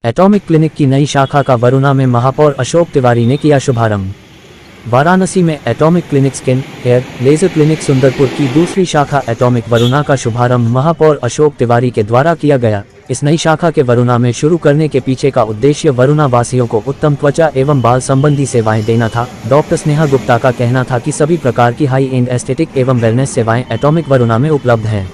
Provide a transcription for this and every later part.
Atomic clinic की नई शाखा का वरुणा में महापौर अशोक तिवारी ने किया शुभारंभ। वाराणसी में atomic clinic skin, hair, laser clinic Sundarpur की दूसरी शाखा एटॉमिक वरुणा का शुभारंभ महापौर अशोक तिवारी के द्वारा किया गया। इस नई शाखा के वरुणा में शुरू करने के पीछे का उद्देश्य वरुणा वासियों को उत्तम त्वचा एवं बाल संबंधी सेवाएं देना था। डॉक्टर स्नेहा गुप्ता का कहना था कि सभी प्रकार की हाई एंड एस्थेटिक एवं वेलनेस सेवाएं एटॉमिक वरुणा में उपलब्ध हैं।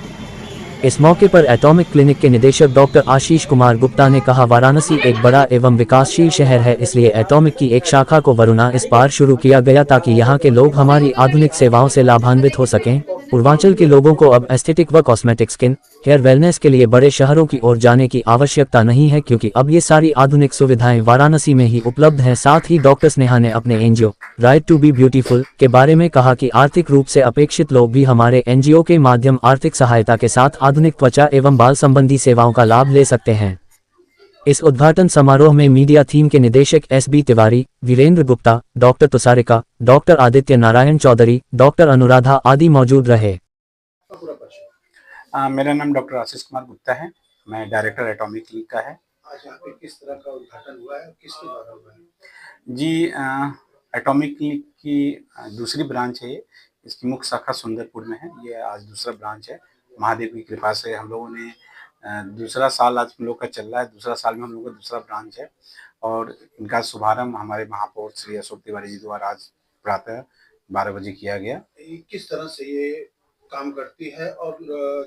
इस मौके पर एटॉमिक क्लिनिक के निदेशक डॉक्टर आशीष कुमार गुप्ता ने कहा, वाराणसी एक बड़ा एवं विकासशील शहर है, इसलिए एटॉमिक की एक शाखा को वरुणा इस बार शुरू किया गया ताकि यहाँ के लोग हमारी आधुनिक सेवाओं से लाभान्वित हो सकें। पूर्वांचल के लोगों को अब एस्थेटिक व कॉस्मेटिक स्किन, हेयर वेलनेस के लिए बड़े शहरों की ओर जाने की आवश्यकता नहीं है, क्योंकि अब ये सारी आधुनिक सुविधाएं वाराणसी में ही उपलब्ध हैं। साथ ही डॉक्टर स्नेहा ने अपने NGO right to be beautiful के बारे में कहा कि आर्थिक रूप से अपेक्षित लोग भी हमारे एनजीओ के माध्यम आर्थिक सहायता के साथ आधुनिक त्वचा एवं बाल संबंधी सेवाओं का लाभ ले सकते हैं। इस उद्घाटन समारोह में मीडिया थीम के निदेशक S B. Tiwari, Virendra Gupta, doctor Tusharika, doctor Aditya Narayan Chaudhary, doctor Anuradha आदि मौजूद रहे। मेरा नाम डॉक्टर आशीष कुमार गुप्ता है। मैं डायरेक्टर एटॉमिक क्लिनिक का है। आज यहाँ पे किस तरह का उद्घाटन हुआ है, किसके द्वारा हुआ है? जी, एटॉमिक क्लिनिक की दूसरी ब्रांच है ये। इसकी मुख्य शाखा सुंदरपुर में है। ये आज दूसरा ब्रांच है। महादेव की कृपा से हम लोगों ने दूसरा साल आज हम लोग का चल रहा है। दूसरा साल में हम लोग का दूसरा ब्रांच है और इनका शुभारंभ हमारे महापौर श्री अशोक तिवारी जी द्वारा आज प्रातः 12 बजे किया गया। किस तरह से ये काम करती है और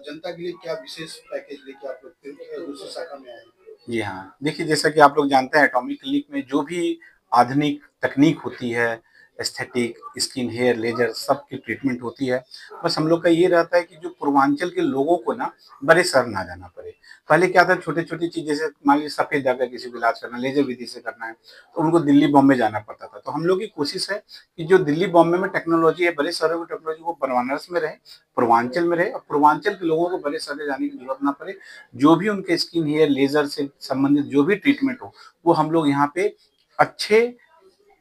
जनता के लिए क्या विशेष पैकेज लेके आप लोग दूसरी शाखा में आए? जी हाँ, देखिए, जैसा कि आप लोग जानते हैं, एटॉमिक क्लिनिक में जो भी आधुनिक तकनीक होती है, एस्थेटिक, स्किन, हेयर, लेजर सब की ट्रीटमेंट होती है। बस हम लोग का ये रहता है कि जो पूर्वांचल के लोगों को ना बड़े शहर ना जाना पड़े। पहले क्या था, छोटी-छोटी चीज़, जैसे मान लीजिए सफ़ेद दाग का किसी को इलाज करना है, लेजर विधि से करना है, तो उनको दिल्ली, बॉम्बे जाना पड़ता था। तो हम लोग की कोशिश है कि जो दिल्ली, बॉम्बे में टेक्नोलॉजी है, बड़े शहरों की टेक्नोलॉजी, वो बनारस में रहे, पूर्वांचल में रहे और पूर्वांचल के लोगों को बड़े शहर जाने की जरूरत ना पड़े। जो भी उनके स्किन, हेयर, लेजर से संबंधित जो भी ट्रीटमेंट हो, वो हम लोग यहाँ पे अच्छे,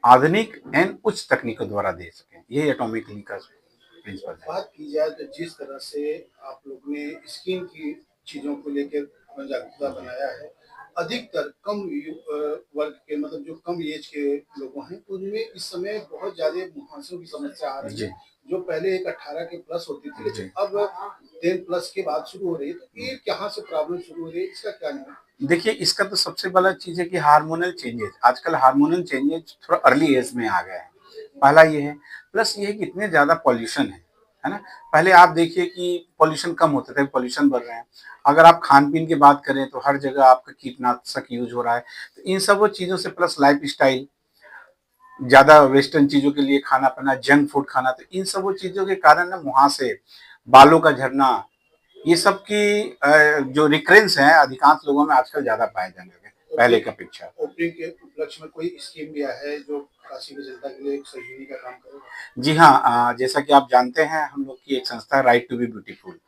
आधुनिक एंड उच्च तकनीकों द्वारा दे सकें। यही एटॉमिक क्लिनिक का प्रिंसिपल है। बात की जाए तो जिस तरह से आप लोग ने स्किन की चीजों को लेकर जागरूकता बनाया है, अधिकतर कम वर्ग के, मतलब जो कम एज के लोगों हैं, उनमें इस समय बहुत ज्यादा मुहांसों की समस्या आ रही है, जो पहले एक 18 के प्लस होती थी, लेकिन अब 10 प्लस के बाद शुरू हो रही है। तो ये कहाँ से प्रॉब्लम शुरू हो रही है, इसका क्या नहीं? देखिए, इसका तो सबसे बड़ा चीज़ है कि हार्मोनल चेंजेज, आजकल हार्मोनल चेंजेज थोड़ा अर्ली एज में आ गए हैं। पहला ये है, प्लस ये है कि इतने ज़्यादा पॉल्यूशन है ना? पहले आप देखिए कि पॉल्यूशन कम होते थे, पॉल्यूशन बढ़ रहे हैं। अगर आप खान-पीन की बात करें तो हर जगह आपका कीटनाशक यूज़ हो रहा है। तो इन सब वो चीज़ों से, प्लस लाइफ़स्टाइल, ज़्यादा वेस्टर्न चीज़ों के लिए खाना-पीना, जंक फूड खाना, तो इन सब वो चीज़ों के कारण ना मुहासे, बालों का झड़ना, ये सब की जो रिकरेंस है अधिकांश लोगों में आजकल ज़्यादा पाए जाने लगे, पहले की अपेक्षा। ओपनिंग के उपलक्ष्य में कोई स्कीम भी है जो काशी की जनता के लिए एक सहयोगी का काम करेगा? जी हाँ, जैसा कि आप जानते हैं, हम लोग की एक संस्था है राइट टू बी ब्यूटीफुल,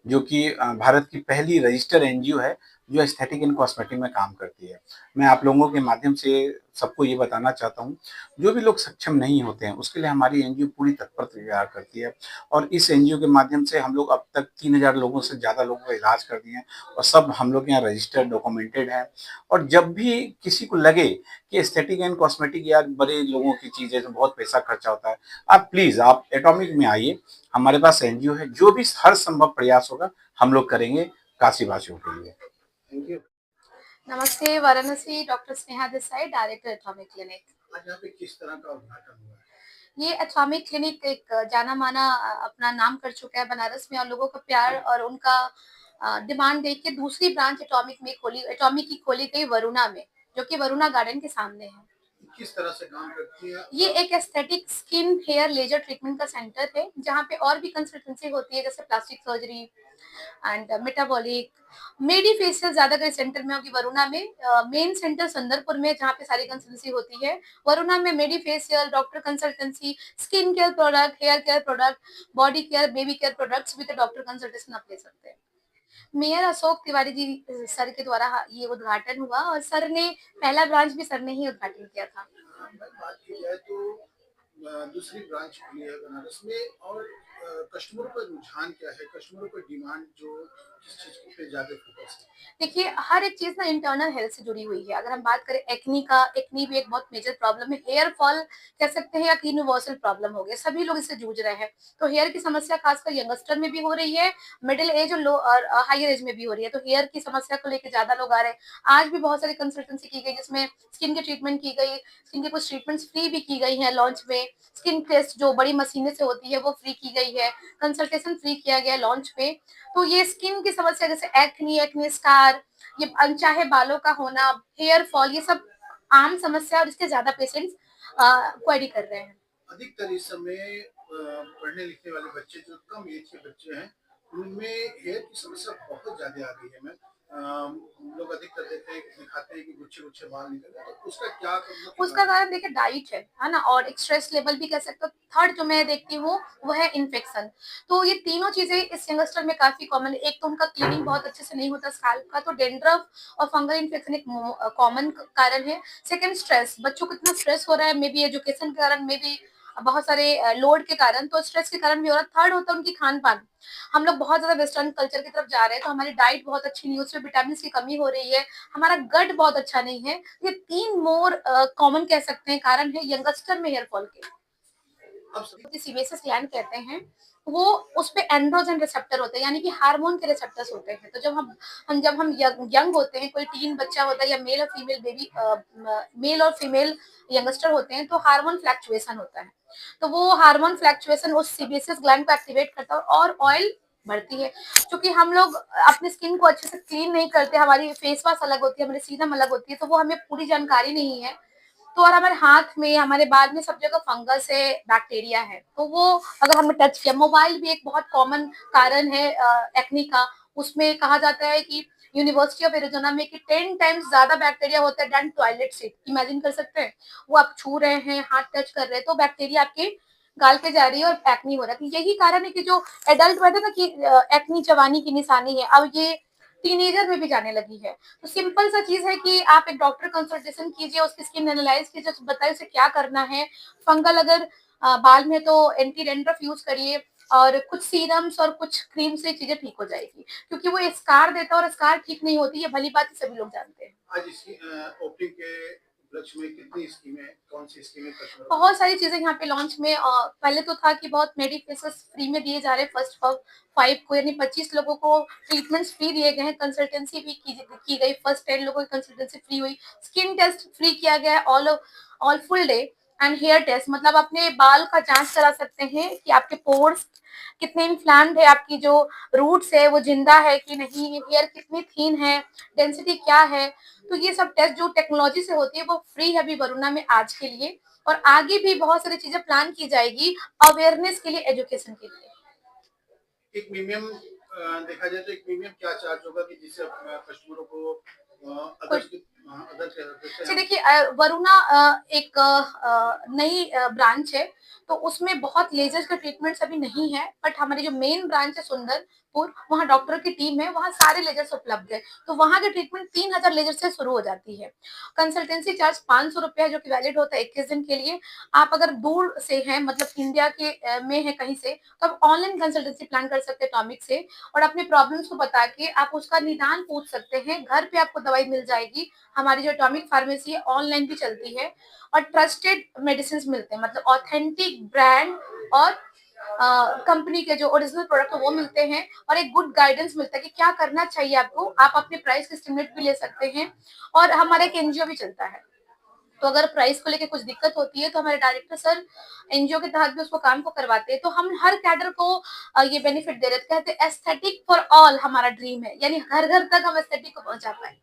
जो कि भारत की पहली रजिस्टर्ड एनजीओ है जो एस्थेटिक एंड कॉस्मेटिक में काम करती है। मैं आप लोगों के माध्यम से सबको ये बताना चाहता हूँ, जो भी लोग सक्षम नहीं होते हैं उसके लिए हमारी एनजीओ पूरी तत्परता करती है और इस एनजीओ के माध्यम से हम लोग अब तक 3000 लोगों से ज़्यादा लोगों का इलाज कर दिए हैं और सब हम लोग यहाँ रजिस्टर्ड, डॉक्यूमेंटेड है। और जब भी किसी को लगे कि एस्थेटिक एंड कॉस्मेटिक यार बड़े लोगों की चीज़ है, तो बहुत पैसा खर्चा होता है, आप प्लीज़ आप एटॉमिक में आइए। हमारे पास एनजीओ है, जो भी हर संभव प्रयास होगा हम लोग करेंगे काशी वासियों के लिए। Thank you. नमस्ते, Varanasi, doctor Sneha this side, director atomic clinic. आज यहाँ पे किस तरह का उद्घाटन हुआ है? ये एटॉमिक क्लिनिक एक जाना माना अपना नाम कर चुका है बनारस में और लोगों का प्यार और उनका डिमांड देख के दूसरी ब्रांच एटॉमिक की खोली गई वरुणा में, जो कि वरुणा गार्डन के सामने है। किस तरह से काम करती है? ये एक aesthetic skin, hair, laser treatment का सेंटर है, जहाँ पे और भी कंसल्टेंसी होती है, जैसे plastic surgery and metabolic, medi facial ज्यादातर सेंटर में होगी वरुणा में। मेन सेंटर सुंदरपुर में, जहाँ पे सारी कंसल्टेंसी होती है। वरुणा में medi facial, doctor consultancy, skin care product, hair care product, body care, baby care products with doctor consultation आप ले सकते हैं। मेयर अशोक तिवारी जी सर के द्वारा ये उद्घाटन हुआ और सर ने पहला ब्रांच भी सर ने ही उद्घाटन किया था। बात की जाए तो दूसरी ब्रांच खुली है बनारस में, और कस्टमरों का रुझान क्या है? कस्टमरों का डिमांड जो किस चीज़ पे ज़्यादा फोकस है? देखिए, हर एक चीज़ ना इंटरनल हेल्थ से जुड़ी हुई है। अगर हम बात करें एक्ने का, एक्ने भी एक बहुत मेजर प्रॉब्लम है। हेयर फॉल कह सकते हैं या यूनिवर्सल प्रॉब्लम हो गया, सभी लोग इससे जूझ रहे हैं। तो हेयर की समस्या खासकर यंगस्टर में भी हो रही है, मिडल एज और लो और हायर एज में भी हो रही है। तो हेयर की समस्या को लेके ज़्यादा लोग आ रहे हैं। आज भी बहुत सारी कंसल्टेंसी की गई जिसमें स्किन की ट्रीटमेंट की गई, स्किन की कुछ ट्रीटमेंट्स फ्री भी की गई हैं लॉन्च में। स्किन टेस्ट जो बड़ी मशीनें से होती है वो फ्री की गई है, कंसल्टेशन फ्री किया गया है लॉन्च पे। तो ये स्किन की समस्या जैसे एक्ने, एक्ने स्कार, ये अनचाहे बालों का होना, हेयर फॉल, ये सब आम समस्या और इसके ज्यादा पेशेंट्स क्वेरी कर रहे हैं। अधिकतर इस समय पढ़ने लिखने वाले बच्चे जो कम एज के बच्चे हैं, उनमें हेयर की समस्या बहुत ज़्यादा आ गई है। हम लोग अधिकतर देखते हैं दिखाते हैं कि गुच्छे-गुच्छे बाल निकल रहे हैं, तो उसका क्या मतलब उसका कारण देखिए डाइट है ना, और एक स्ट्रेस लेवल भी कह सकते हो। थर्ड जो मैं देखती हूँ वो है इन्फेक्शन। तो ये तीनों चीजें इस यंगस्टर में काफी कॉमन है। एक तो उनका क्लीनिंग बहुत अच्छे से नहीं होता स्कैल्प का, तो डेंड्रफ और फंगल इन्फेक्शन एक कॉमन कारण है। सेकंड स्ट्रेस, बच्चों को इतना स्ट्रेस हो रहा है, मे बी एजुकेशन के कारण, मे बी बहुत सारे लोड के कारण, तो स्ट्रेस के कारण भी हो रहा है। थर्ड होता है उनकी खान पान। हम लोग बहुत ज्यादा वेस्टर्न कल्चर की तरफ जा रहे हैं, तो हमारी डाइट बहुत अच्छी नहीं है, उसमें विटामिन की कमी हो रही है, हमारा गट बहुत अच्छा नहीं है। ये तीन मोर कॉमन कह सकते हैं कारण है यंगस्टर में हेयर फॉल के। अब सभी सीबेसियस ग्लैंड कहते हैं, वो उस पे एंड्रोजन रिसेप्टर होते हैं, यानी कि हार्मोन के रिसेप्टर्स होते हैं। तो जब हम यंग होते हैं, कोई टीन बच्चा होता है या मेल और फीमेल बेबी, मेल और फीमेल यंगस्टर होते हैं, तो हार्मोन फ्लक्चुएशन होता है। तो वो हार्मोन फ्लक्चुएशन उस सीबेसियस ग्लैंड को एक्टिवेट करता है और ऑयल बढ़ती है। क्योंकि हम लोग अपनी स्किन को अच्छे से क्लीन नहीं करते, हमारी फेस वॉश अलग होती है, हमारी सीरम अलग होती है, तो वो हमें पूरी जानकारी नहीं है। तो और हमारे हाथ में, हमारे बाल में सब जगह फंगस है, बैक्टीरिया है, तो वो अगर हमने टच किया। मोबाइल भी एक बहुत कॉमन कारण है एक्ने का। उसमें कहा जाता है कि यूनिवर्सिटी ऑफ एरिजोना में कि 10 टाइम्स ज्यादा बैक्टीरिया होता है देन टॉयलेट सीट। इमेजिन कर सकते हैं, वो आप छू रहे हैं, हाथ टच कर रहे हैं, तो बैक्टीरिया आपके गाल पे जा रही है और एक्ने हो रहा है। तो यही कारण है कि जो एडल्ट कहते हैं ना कि एक्ने जवानी की निशानी है, अब ये टीनेजर में भी जाने लगी है। तो सिंपल सा चीज है कि आप एक डॉक्टर कंसल्टेशन कीजिए, उसकी स्किन एनालाइज कीजिए, बताइए उसे क्या करना है। फंगल अगर बाल में तो एंटी डैंड्रफ यूज करिए, और कुछ सीरम्स और कुछ क्रीम से चीजें ठीक हो जाएगी, क्योंकि वो स्कार देता है और स्कार ठीक नहीं होती, ये भली बात सभी लोग जानते हैं। आज इसकी ओपनिंग के उपलक्ष्य में कितनी स्कीमें, कौन सी स्कीमें कस्टमरों को? बहुत सारी चीजें यहाँ पे लॉन्च में पहले तो था कि बहुत मेडिकेशंस फ्री में दिए जा रहे हैं। फर्स्ट 5 को, यानी 25 लोगों को ट्रीटमेंट्स फ्री दिए गए हैं। कंसल्टेंसी भी की गई, फर्स्ट 10 लोगों की कंसल्टेंसी फ्री हुई। स्किन टेस्ट फ्री किया गया है, all full day. And hair test, मतलब अपने बाल का जांच करा सकते हैं कि आपके पोर्स कितने इन्फ्लैम्ड है, आपकी जो रूट्स है वो जिंदा है कि नहीं, हेयर कितनी थीन है, डेंसिटी क्या है। तो ये सब टेस्ट जो टेक्नोलॉजी से होती है वो फ्री है अभी वरुणा में आज के लिए, और आगे भी बहुत सारी चीजें प्लान की जाएगी अवेयरनेस के लिए, एजुकेशन के लिए। एक प्रीमियम देखा जाए तो एक प्रीमियम क्या चार्ज होगा कि जिससे कस्टमरों को अदर्स अदर जैसे जी हम देखिए, वरुणा एक नई ब्रांच है, तो उसमें बहुत लेजर का ट्रीटमेंट्स अभी नहीं है, बट हमारी जो मेन ब्रांच है सुंदरपुर, वहाँ डॉक्टर की टीम है, वहाँ सारे लेजर्स उपलब्ध है। तो वहाँ की ट्रीटमेंट 3000 लेजर से शुरू हो जाती है। कंसल्टेंसी चार्ज 500 रुपया है, जो कि वैलिड होता है 21 दिन के लिए। आप अगर दूर से हैं, मतलब इंडिया के में है कहीं से, तो आप ऑनलाइन कंसल्टेंसी प्लान कर सकते हैं टॉमिक से, और अपने प्रॉब्लम्स को बता के आप उसका निदान पूछ सकते हैं। घर पे आपको दवाई मिल जाएगी। हमारी जो एटॉमिक फार्मेसी है ऑनलाइन भी चलती है, और ट्रस्टेड मेडिसिन मिलते हैं, मतलब ऑथेंटिक ब्रांड और कंपनी के जो ओरिजिनल प्रोडक्ट है वो मिलते हैं, और एक गुड गाइडेंस मिलता है कि क्या करना चाहिए आपको। आप अपने प्राइस के एस्टिमेट भी ले सकते हैं, और हमारा एक एनजीओ भी चलता है। तो अगर प्राइस को लेके कुछ दिक्कत होती है, तो हमारे डायरेक्टर सर एनजीओ के तहत भी उसको काम को करवाते हैं। तो हम हर कैडर को ये बेनिफिट दे रहे थे। कहते हैं एस्थेटिक फॉर ऑल हमारा ड्रीम है, यानी घर घर तक हम एस्थेटिक को पहुंचा पाए।